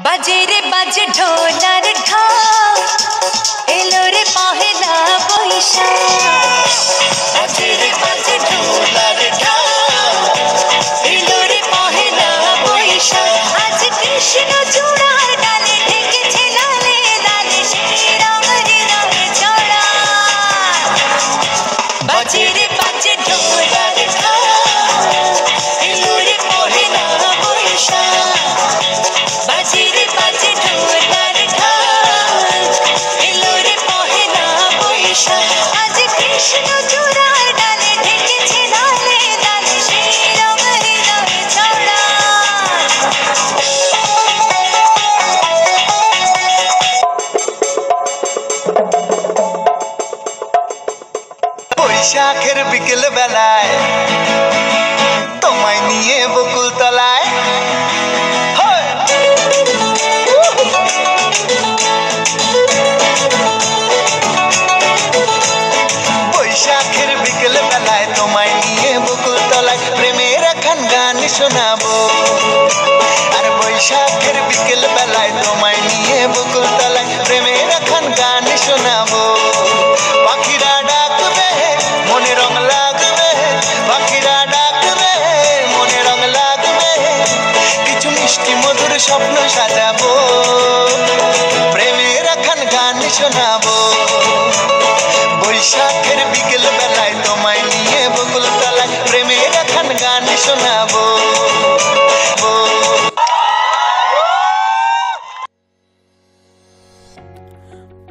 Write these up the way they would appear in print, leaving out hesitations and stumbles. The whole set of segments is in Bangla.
বাজে রে বাজে ঢোলার ঢাক, এলো রে পহেলা বৈশাখ। বাজে রে বাজে ঢোলার ঢাক, এলো রে পহেলা বৈশাখ। আজ কৃষ্ণ চূড়ার ডালে ঢেকেছে লালে লালে শ্রীরাম হৃদয়ে চড়া। বাজে রে বাজে ঢোলার ঢাক, এলো রে পহেলা বৈশাখ। বাজে রে বাজে ঢোলার ঢাক, এলো রে পহেলা বৈশাখ। আজ কৃষ্ণ চূড়ার ডালে ঢেকেছে লালে লালে শ্রীরাম হৃদয়ে চড়া। বৈশাখের বিকেল বেলায় তোমায় নিয়ে বকুল তলায়, বৈশাখের বিকেল বেলায় তোমায় নিয়ে বকুল তলায় প্রেমের এখন গান শোনাবো। আর বৈশাখের বিকেল বেলায় তোমায় নিয়ে বকুল তলায় প্রেমের এখন গান শোনাবো। পাখিরা ডাকবে মনে রং লাগবে, পাখিরা ডাকবে মনে রং লাগবে, কিছু মিষ্টি মধুর স্বপ্ন সাজাবো, প্রেমের এখন গান শোনাবো। বৈশাখের বিকেল বেলায় তোমায় নিয়ে বকুল তলায় প্রেমের এখন গান শোনাবো।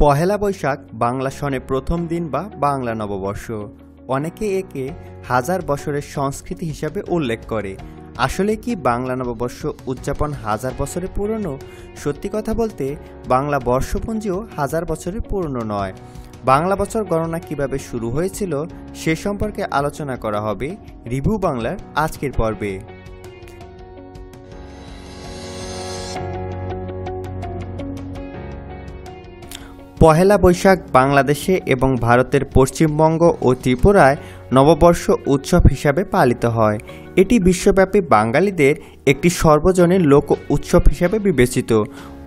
পহেলা বৈশাখ বাংলা সনে প্রথম দিন বা বাংলা নববর্ষ। অনেকে একে হাজার বছরের সংস্কৃতি হিসাবে উল্লেখ করে। আসলে কি বাংলা নববর্ষ উদযাপন হাজার বছরের পুরনো? সত্যি কথা বলতে বাংলা বর্ষপঞ্জিও হাজার বছরের পুরনো নয়। বাংলা বছর গণনা কিভাবে শুরু হয়েছিল সে সম্পর্কে আলোচনা করা হবে রিভিউ বাংলার আজকের পর্বে। পহেলা বৈশাখ বাংলাদেশে এবং ভারতের পশ্চিমবঙ্গ ও ত্রিপুরায় নববর্ষ উৎসব হিসাবে পালিত হয়। এটি বিশ্বব্যাপী বাঙালিদের একটি সর্বজনীন লোক উৎসব হিসাবে বিবেচিত।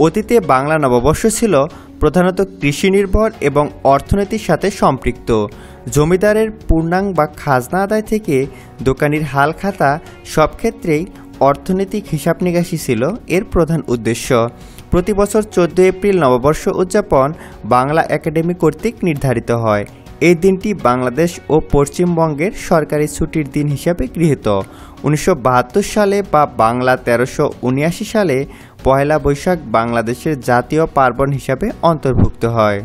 অতীতে বাংলা নববর্ষ ছিল প্রধানত কৃষি নির্ভর এবং অর্থনীতির সাথে সম্পৃক্ত। জমিদারের পূর্ণাঙ্গ বা খাজনা আদায় থেকে দোকানির হাল খাতা সব ক্ষেত্রেই অর্থনৈতিক হিসাব নিকাশি ছিল এর প্রধান উদ্দেশ্য। প্রতি বছর 14 এপ্রিল নববর্ষ উদযাপন বাংলা একাডেমি কর্তৃক নির্ধারিত হয়। এই দিনটি বাংলাদেশ ও পশ্চিমবঙ্গের সরকারি ছুটির দিন হিসাবে গৃহীত। 1972 সালে বা বাংলা 1379 সালে পহেলা বৈশাখ বাংলাদেশের জাতীয় পার্বণ হিসাবে অন্তর্ভুক্ত হয়।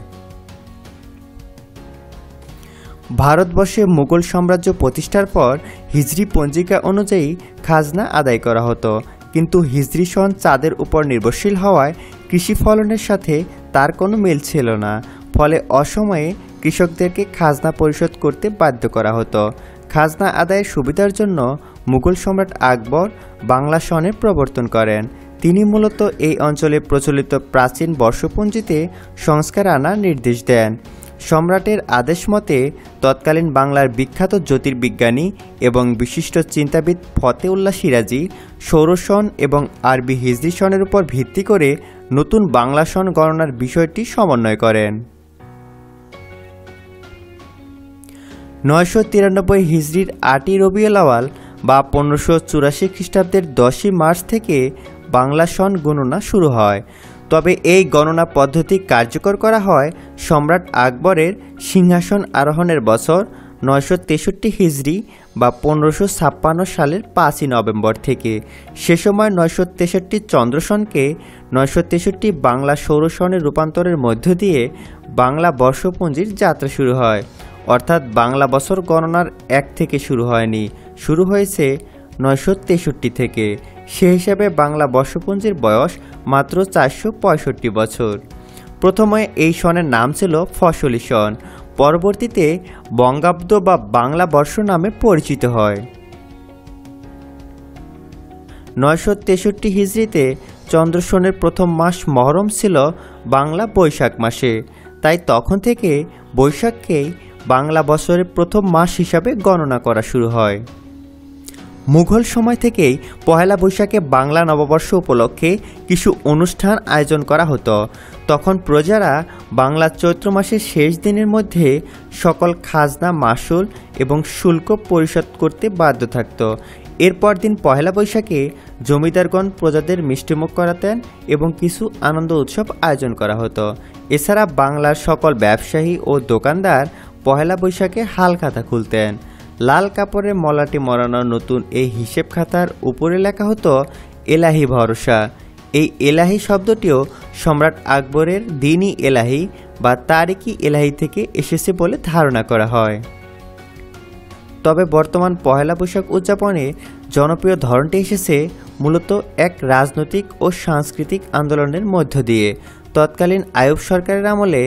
ভারতবর্ষে মুঘল সাম্রাজ্য প্রতিষ্ঠার পর হিজরি পঞ্জিকা অনুযায়ী খাজনা আদায় করা হতো, কিন্তু হিজরি সন চাঁদের উপর নির্ভরশীল হওয়ায় কৃষি ফলনের সাথে তার কোনো মিল ছিল না। ফলে অসময়ে কৃষকদেরকে খাজনা পরিশোধ করতে বাধ্য করা হতো। খাজনা আদায়ের সুবিধার জন্য মুঘল সম্রাট আকবর বাংলা সনের প্রবর্তন করেন। তিনি মূলত এই অঞ্চলে প্রচলিত প্রাচীন বর্ষপঞ্জিতে সংস্কার আনার নির্দেশ দেন। সম্রাটের আদেশ মতে তৎকালীন বাংলার বিখ্যাত জ্যোতির্বিজ্ঞানী এবং বিশিষ্ট চিন্তাবিদ ফতেউল্লাহ সিরাজি সৌরসন এবং আরবি হিজরি সনের উপর ভিত্তি করে নতুন বাংলা সন গণনার বিষয়টি সমন্বয় করেন। 993 হিজরির 8ই রবিউল আউয়াল বা 1584 খ্রিস্টাব্দের 10ই মার্চ থেকে বাংলা সন গণনা শুরু হয়। তবে এই গণনা পদ্ধতি কার্যকর করা হয় সম্রাট আকবরের সিংহাসন আরোহণের বছর 963 হিজরি বা 1556 সালের 5ই নভেম্বর থেকে। সে সময় 963 চন্দ্রসনকে 963 বাংলা সৌরসনে রূপান্তরের মধ্য দিয়ে বাংলা বর্ষপঞ্জির যাত্রা শুরু হয়। অর্থাৎ বাংলা বছর গণনার 1 থেকে শুরু হয়নি, শুরু হয়েছে 963 থেকে। সে হিসাবে বাংলা বর্ষপঞ্জির বয়স মাত্র 465 বছর। প্রথমে এই সনের নাম ছিল ফসলি সন, পরবর্তীতে বঙ্গাব্দ বা বাংলা বর্ষ নামে পরিচিত হয়। 963 হিজরিতে চন্দ্রসনের প্রথম মাস মহরম ছিল বাংলা বৈশাখ মাসে, তাই তখন থেকে বৈশাখকেই বাংলা বছরের প্রথম মাস হিসাবে গণনা করা শুরু হয়। মুঘল সময় থেকেই পহেলা বৈশাখে বাংলা নববর্ষ উপলক্ষে কিছু অনুষ্ঠান আয়োজন করা হতো। তখন প্রজারা বাংলা চৈত্র মাসের শেষ দিনের মধ্যে সকল খাজনা, মাসুল এবং শুল্ক পরিশোধ করতে বাধ্য থাকত। এরপর দিন পহেলা বৈশাখে জমিদারগণ প্রজাদের মিষ্টিমুখ করাতেন এবং কিছু আনন্দ উৎসব আয়োজন করা হতো। এছাড়া বাংলার সকল ব্যবসায়ী ও দোকানদার পহেলা বৈশাখে হালখাতা খুলতেন। লাল কাপড়ে মলাটি মরানো নতুন এই হিসেব খাতার উপরে লেখা হতো এলাহি ভরসা। এই এলাহি শব্দটিও সম্রাট আকবরের দিনই এলাহি বা তারিকি এলাহি থেকে এসেছে বলে ধারণা করা হয়। তবে বর্তমান পহেলা বৈশাখ উদযাপনে জনপ্রিয় ধরনটি এসেছে মূলত এক রাজনৈতিক ও সাংস্কৃতিক আন্দোলনের মধ্য দিয়ে। তৎকালীন আইয়ুব সরকারের আমলে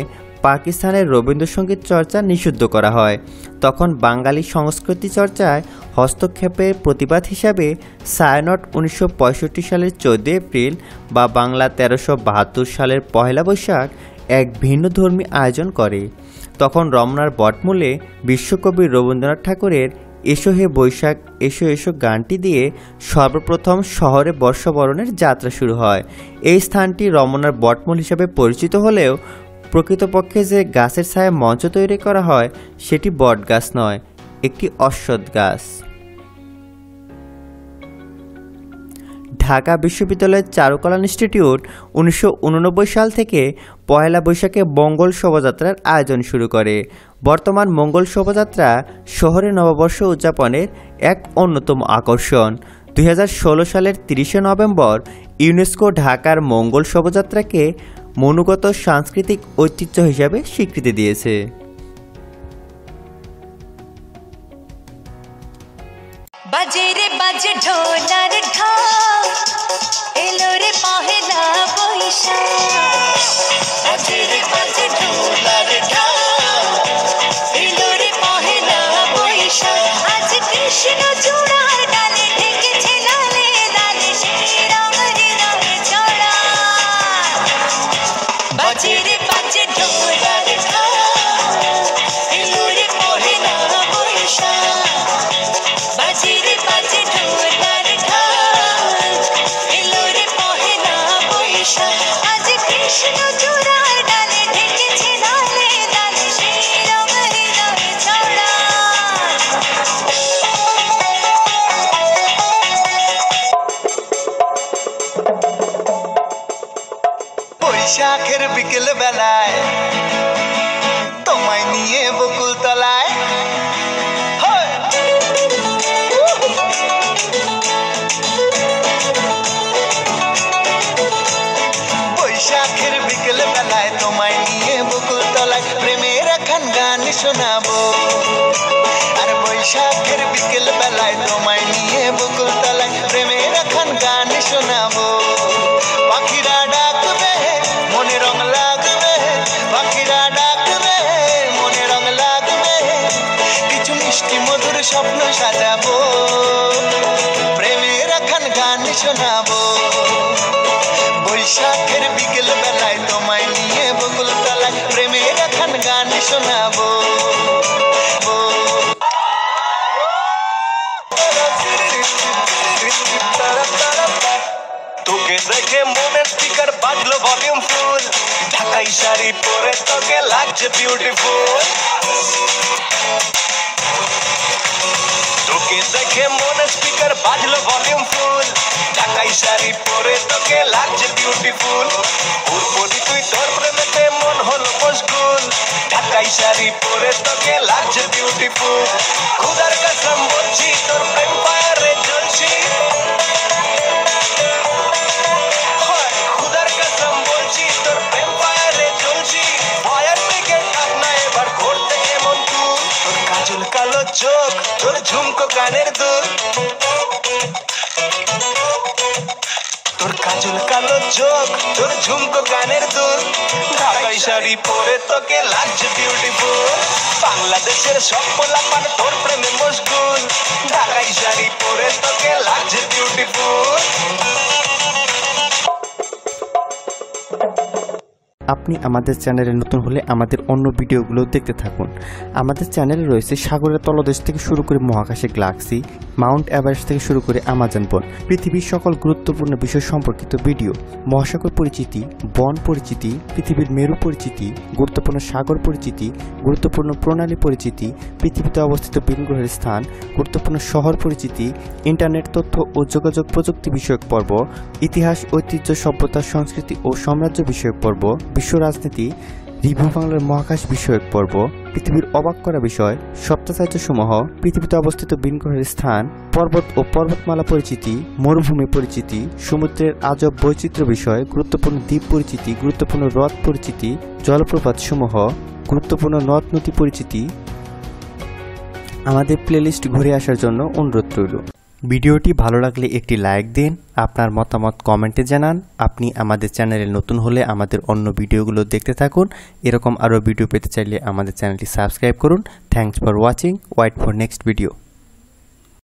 পাকিস্তানের রবীন্দ্রসঙ্গীত চর্চা নিষিদ্ধ করা হয়। তখন বাঙালি সংস্কৃতি চর্চায় হস্তক্ষেপের প্রতিবাদ হিসাবে ছায়ানট 1965 সালের 14 এপ্রিল বা বাংলা 1372 সালের পহেলা বৈশাখ এক ভিন্নধর্মী আয়োজন করে। তখন রমনার বটমূলে বিশ্বকবি রবীন্দ্রনাথ ঠাকুরের এসো হে বৈশাখ এসো এসো গানটি দিয়ে সর্বপ্রথম শহরে বর্ষবরণের যাত্রা শুরু হয়। এই স্থানটি রমনার বটমূল হিসাবে পরিচিত হলেও প্রকৃতপক্ষে যে গাছের ছায়া মঞ্চ তৈরি করা হয় সেটি বট গাছ নয়, একটি অশ্বত্থ গাছ। ঢাকা বিশ্ববিদ্যালয়ের চারুকলা ইনস্টিটিউট 1989 সাল থেকে পহেলা বৈশাখে মঙ্গল শোভাযাত্রার আয়োজন শুরু করে। বর্তমান মঙ্গল শোভাযাত্রা শহরে নববর্ষ উদযাপনের এক অন্যতম আকর্ষণ। 2016 সালের 30 নভেম্বর ইউনেস্কো ঢাকার মঙ্গল শোভাযাত্রাকে মনুগত সাংস্কৃতিক ঐতিহ্য হিসাবে স্বীকৃতি দিয়েছে। বাজে রে বাজে ঢোলার ঢাক, এলো রে পহেলা বৈশাখ। বাজে রে বাজে ঢোলার ঢাক, এলো রে পহেলা বৈশাখ। আজ কৃষ্ণ চূড়ার ডালে ঢেকেছে লালে লালে শ্রীরাম হৃদয়ে চড়া। বাজে রে বাজে ঢোলার ঢাক, এলো রে পহেলা বৈশাখ। বাজে রে বাজে ঢোলার ঢাক, এলো রে পহেলা বৈশাখ। আজ কৃষ্ণ চূড়ার ডালে ঢেকেছে লালে লালে শ্রীরাম হৃদয়ে চড়া। বৈশাখের বিকেল বেলায় তোমায় নিয়ে বকুল তলায় বৈশাখের বিকেল বেলায় তোমায় নিয়ে বকুল তলায় প্রেমের একখান গান শোনাবো। আর বৈশাখের বিকেল বেলায় তোমায় নিয়ে বকুল তলায় প্রেমের একখান গান শোনাবো। পাখিরা ডাকবে মনে রং লাগবে, পাখিরা ডাকবে মনে রং লাগবে, কিছু মিষ্টি মধুর স্বপ্ন সাজাবো, প্রেমের একখান গান শোনাবো। বৈশাখের বিকেল বেলায় তোমায় নিয়ে বকুল তলায় প্রেমের একখান গান শোনাবো। তোকে দেখে মনের স্পিকার বাজলো ভলিউম ফুল, ঢাকাই শাড়ি পরে তোকে লাগছে বিউটিফুল। তোকে দেখে মনের স্পিকার বাজলো ভলিউম ফুল, ঢাকাই শাড়ি পরে তোকে লাগছে বিউটিফুল। উর্বরি তুই তোর প্রেমেতে মন হলো মশগুল, ঢাকাই শাড়ি পরে তোকে লাগছে বিউটিফুল। খুদার কসম বলছি তোর প্রেম ফায়ারে জ্বলছি, খুদার কসম বলছি তোর প্রেম ফায়ারে জ্বলছি। ফায়ার ব্রিগেড ডাক না এবার ঘুরতে কেমন তুল, তোর কাজল কালো চোখ তোর ঝুমকো কানের দুল, তোর কাজল কালো চোখ তোর ঝুমকো কানের দুল। ঢাকাই শাড়ি পরে তোকে লাগছে বিউটিফুল, বাংলাদেশের সব পোলাপান তোর প্রেমে মশগুল, ঢাকাই শাড়ি পরে তোকে লাগছে বিউটিফুল। আপনি আমাদের চ্যানেলে নতুন হলে আমাদের অন্য ভিডিওগুলো দেখতে থাকুন। আমাদের চ্যানেলে রয়েছে সাগরের তলদেশ থেকে শুরু করে মহাকাশে গ্যালাক্সি, মাউন্ট এভারেস্ট থেকে শুরু করে আমাজন বন, পৃথিবীর সকল গুরুত্বপূর্ণ বিষয় সম্পর্কিত ভিডিও, মহাসাগর পরিচিতি, বন পরিচিতি, পৃথিবীর মেরু পরিচিতি, গুরুত্বপূর্ণ সাগর পরিচিতি, গুরুত্বপূর্ণ প্রণালী পরিচিতি, পৃথিবীতে অবস্থিত ভিন গ্রহের স্থান, গুরুত্বপূর্ণ শহর পরিচিতি, ইন্টারনেট তথ্য ও যোগাযোগ প্রযুক্তি বিষয়ক পর্ব, ইতিহাস, ঐতিহ্য, সভ্যতা, সংস্কৃতি ও সাম্রাজ্য বিষয়ক পর্ব, বিশ্ব রাজনীতি, রিভিউ বাংলার মহাকাশ বিষয়ক পর্ব, পৃথিবীর অবাক করা বিষয়, সপ্তাচার্যসমূহ, পৃথিবীতে অবস্থিত ভিন গ্রহের স্থান, পর্বত ও পর্বতমালা পরিচিতি, মরুভূমি পরিচিতি, সমুদ্রের আজব বৈচিত্র্য বিষয়, গুরুত্বপূর্ণ দ্বীপ পরিচিতি, গুরুত্বপূর্ণ হ্রদ পরিচিতি, জলপ্রপাতসমূহ, গুরুত্বপূর্ণ নদ নদী পরিচিতি। আমাদের প্লেলিস্ট ঘুরে আসার জন্য অনুরোধ রইল। ভিডিওটি ভালো লাগলে একটি লাইক দিন, আপনার মতামত কমেন্টে জানান। আপনি আমাদের চ্যানেলে নতুন হলে আমাদের অন্য ভিডিওগুলো দেখতে থাকুন। এরকম আরও ভিডিও পেতে চাইলে আমাদের চ্যানেলটি সাবস্ক্রাইব করুন। Thanks for watching. Wait for next video.